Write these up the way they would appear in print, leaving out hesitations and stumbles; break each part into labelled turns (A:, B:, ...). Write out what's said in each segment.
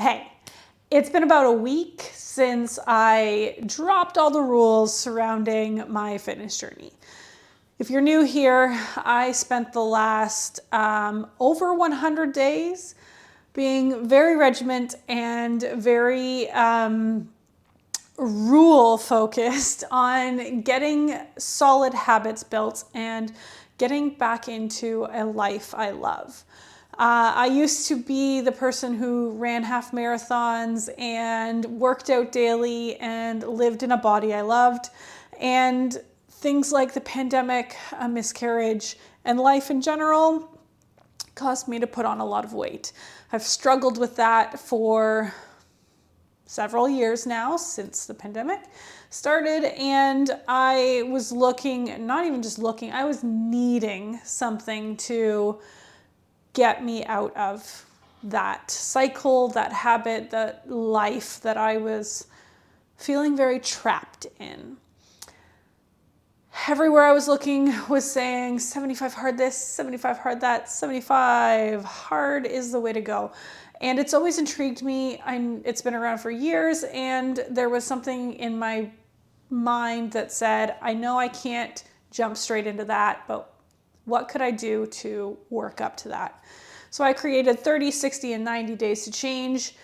A: Hey, it's been about a week since I dropped all the rules surrounding my fitness journey. If you're new here, I spent the last over 100 days being very regiment and very rule focused on getting solid habits built and getting back into a life I love. I used to be the person who ran half marathons and worked out daily and lived in a body I loved. And things like the pandemic, a miscarriage, and life in general caused me to put on a lot of weight. I've struggled with that for several years now since the pandemic started, and I was looking, not even just looking, I was needing something to get me out of that cycle, that habit, that life that I was feeling very trapped in. Everywhere I was looking was saying 75 hard this, 75 hard that, 75 hard is the way to go. And it's always intrigued me. It's been around for years, and there was something in my mind that said, I know I can't jump straight into that, but what could I do to work up to that? So I created 30, 60, and 90 days to change.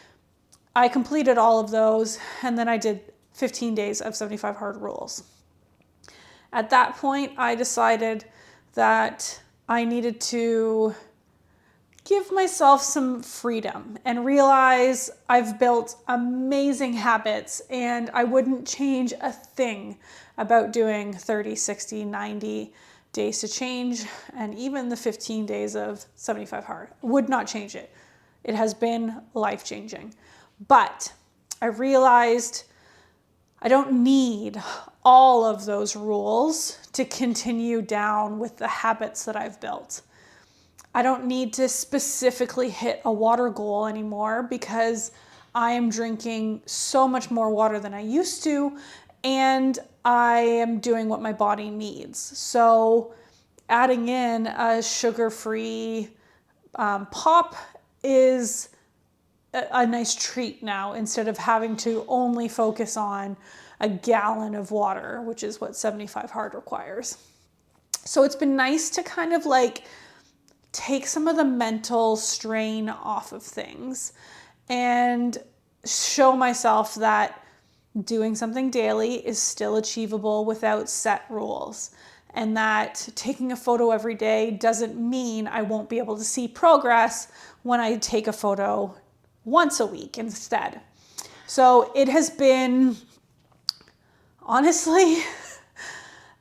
A: I completed all of those, and then I did 15 days of 75 hard rules. At that point, I decided that I needed to give myself some freedom and realize I've built amazing habits and I wouldn't change a thing about doing 30, 60, 90 days to change, and even the 15 days of 75 hard. Would not change it. It has been life-changing. But I realized I don't need all of those rules to continue down with the habits that I've built. I don't need to specifically hit a water goal anymore because I am drinking so much more water than I used to, and I am doing what my body needs. So adding in a sugar-free pop is a nice treat now, instead of having to only focus on a gallon of water, which is what 75 hard requires. So it's been nice to kind of like take some of the mental strain off of things and show myself that doing something daily is still achievable without set rules, and that taking a photo every day doesn't mean I won't be able to see progress when I take a photo once a week instead. So it has been, honestly,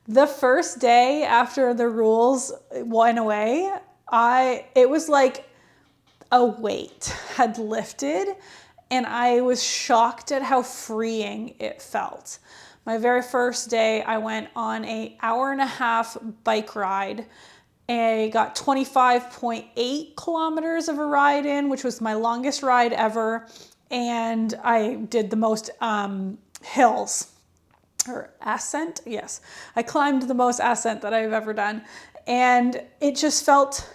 A: the first day after the rules went away, it was like a weight had lifted, and I was shocked at how freeing it felt. My very first day, I went on an hour-and-a-half bike ride. I got 25.8 kilometers of a ride in, which was my longest ride ever. And I did the most hills or ascent. Yes, I climbed the most ascent that I've ever done. And it just felt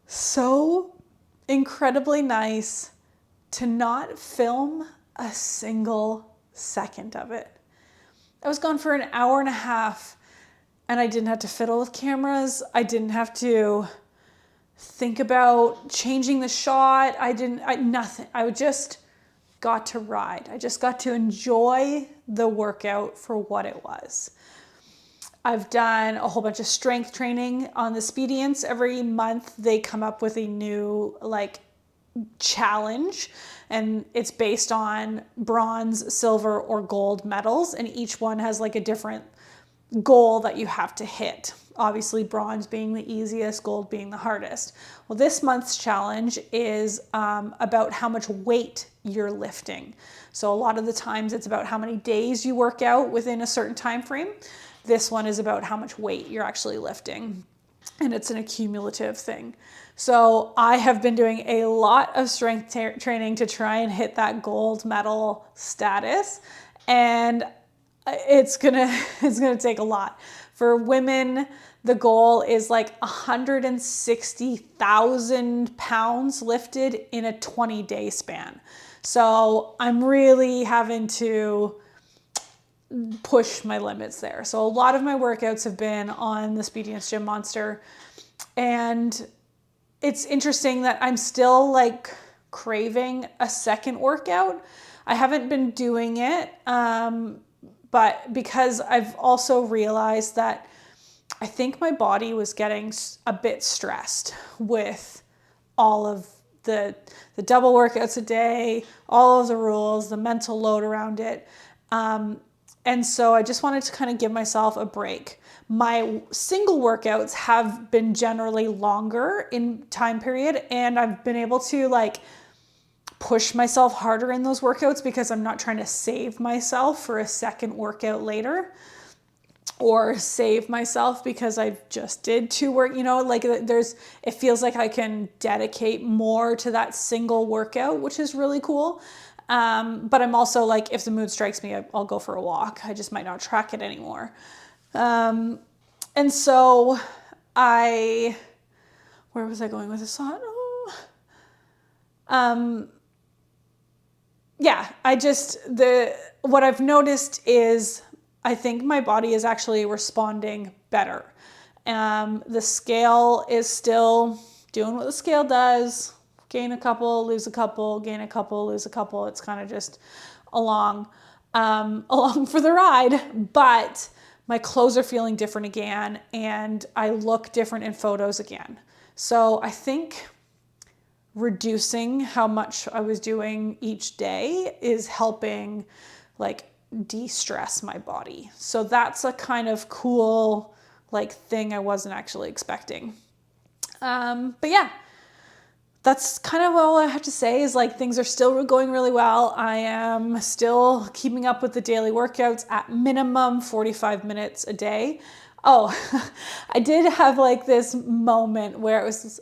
A: so incredibly nice to not film a single second of it. I was gone for an hour and a half, and I didn't have to fiddle with cameras. I didn't have to think about changing the shot. Nothing. I just got to ride. I just got to enjoy the workout for what it was. I've done a whole bunch of strength training on the Speedients. Every month they come up with a new challenge, and it's based on bronze, silver, or gold medals, and each one has a different goal that you have to hit. Obviously, bronze being the easiest, gold being the hardest. Well, this month's challenge is about how much weight you're lifting. So a lot of the times it's about how many days you work out within a certain time frame. This one is about how much weight you're actually lifting, and it's an accumulative thing. So I have been doing a lot of strength training to try and hit that gold medal status, and it's gonna take a lot. For women, the goal is like 160,000 pounds lifted in a 20-day span. So I'm really having to push my limits there. So a lot of my workouts have been on the Speediance Gym Monster. And it's interesting that I'm still like craving a second workout. I haven't been doing it, but because I've also realized that I think my body was getting a bit stressed with all of the double workouts a day, all of the rules, the mental load around it. And so I just wanted to kind of give myself a break. My single workouts have been generally longer in time period, and I've been able to like push myself harder in those workouts because I'm not trying to save myself for a second workout later, or save myself because I just did two work, like it feels like I can dedicate more to that single workout, which is really cool. But I'm also like, if the mood strikes me, I'll go for a walk. I just might not track it anymore. And so where was I going with this thought? What I've noticed is I think my body is actually responding better. The scale is still doing what the scale does. Gain a couple, lose a couple, gain a couple, lose a couple. It's kind of just along for the ride. But my clothes are feeling different again, and I look different in photos again. So I think reducing how much I was doing each day is helping like de-stress my body. So that's a kind of cool like thing I wasn't actually expecting. But yeah, that's kind of all I have to say is like things are still going really well. I am still keeping up with the daily workouts at minimum 45 minutes a day. Oh, I did have like this moment where it was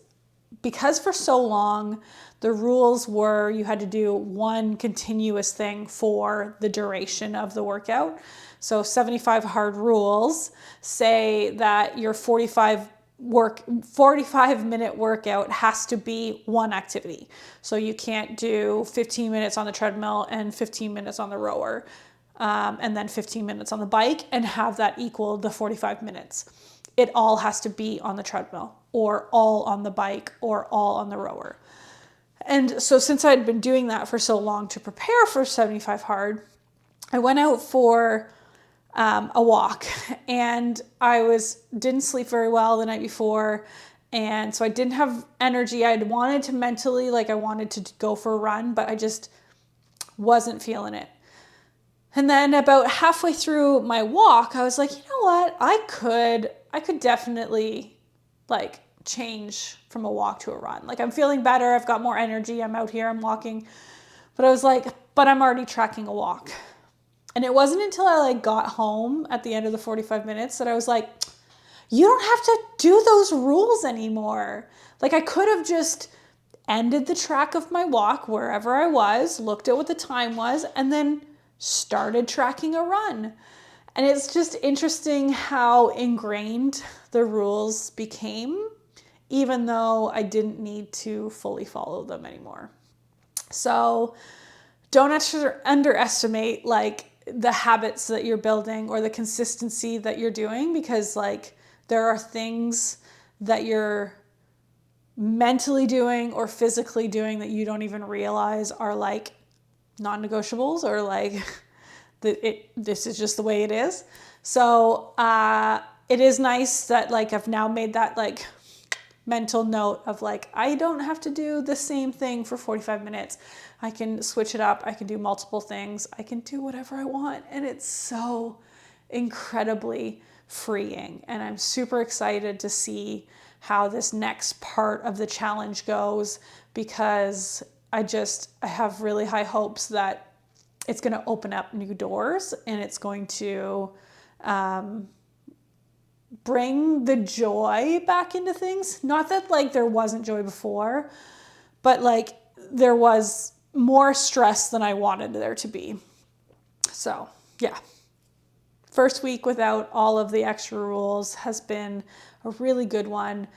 A: because for so long the rules were you had to do one continuous thing for the duration of the workout. So 75 hard rules say that your 45-minute workout has to be one activity. So you can't do 15 minutes on the treadmill and 15 minutes on the rower, and then 15 minutes on the bike and have that equal the 45 minutes. It all has to be on the treadmill or all on the bike or all on the rower. And so since I'd been doing that for so long to prepare for 75 hard, I went out for a walk, and I didn't sleep very well the night before, and so I didn't have energy. I wanted to mentally, like I wanted to go for a run, but I just wasn't feeling it. And then about halfway through my walk, I was like, you know what? I could definitely like change from a walk to a run. Like I'm feeling better. I've got more energy. I'm out here, I'm walking. But I was like, but I'm already tracking a walk. And it wasn't until I like got home at the end of the 45 minutes that I was like, you don't have to do those rules anymore. Like I could have just ended the track of my walk wherever I was, looked at what the time was, and then started tracking a run. And it's just interesting how ingrained the rules became, even though I didn't need to fully follow them anymore. So don't underestimate like the habits that you're building or the consistency that you're doing, because like there are things that you're mentally doing or physically doing that you don't even realize are like non-negotiables, or like this is just the way it is. So it is nice that like I've now made that like mental note of like, I don't have to do the same thing for 45 minutes. I can switch it up. I can do multiple things. I can do whatever I want. And it's so incredibly freeing. And I'm super excited to see how this next part of the challenge goes, because I have really high hopes that it's going to open up new doors, and it's going to bring the joy back into things. Not that like there wasn't joy before, but like there was more stress than I wanted there to be. So yeah, first week without all of the extra rules has been a really good one.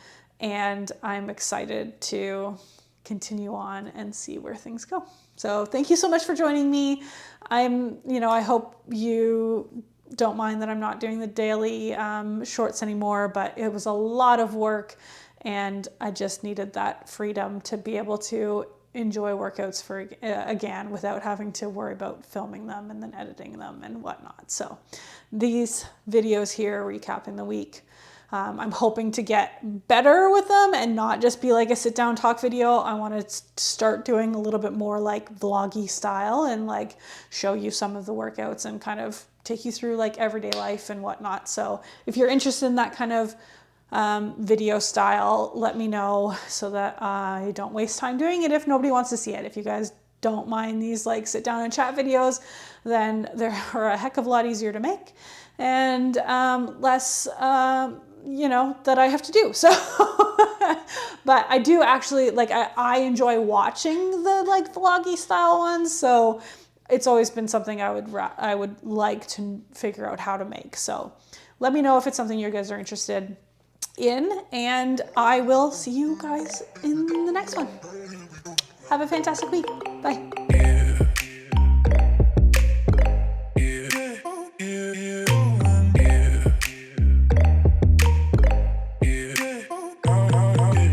A: And I'm excited to continue on and see where things go. So thank you so much for joining me. I hope you don't mind that I'm not doing the daily shorts anymore, but it was a lot of work and I just needed that freedom to be able to enjoy workouts again without having to worry about filming them and then editing them and whatnot. So these videos here recapping the week, I'm hoping to get better with them and not just be like a sit down talk video. I want to start doing a little bit more like vloggy style and like show you some of the workouts and kind of take you through like everyday life and whatnot. So if you're interested in that kind of video style, let me know so that I don't waste time doing it if nobody wants to see it. If you guys don't mind these like sit down and chat videos, then they're a heck of a lot easier to make and less that I have to do. So but I do actually like I enjoy watching the like vloggy style ones, so it's always been something I would like to figure out how to make. So let me know if it's something you guys are interested in, and I will see you guys in the next one. Have a fantastic week. Bye.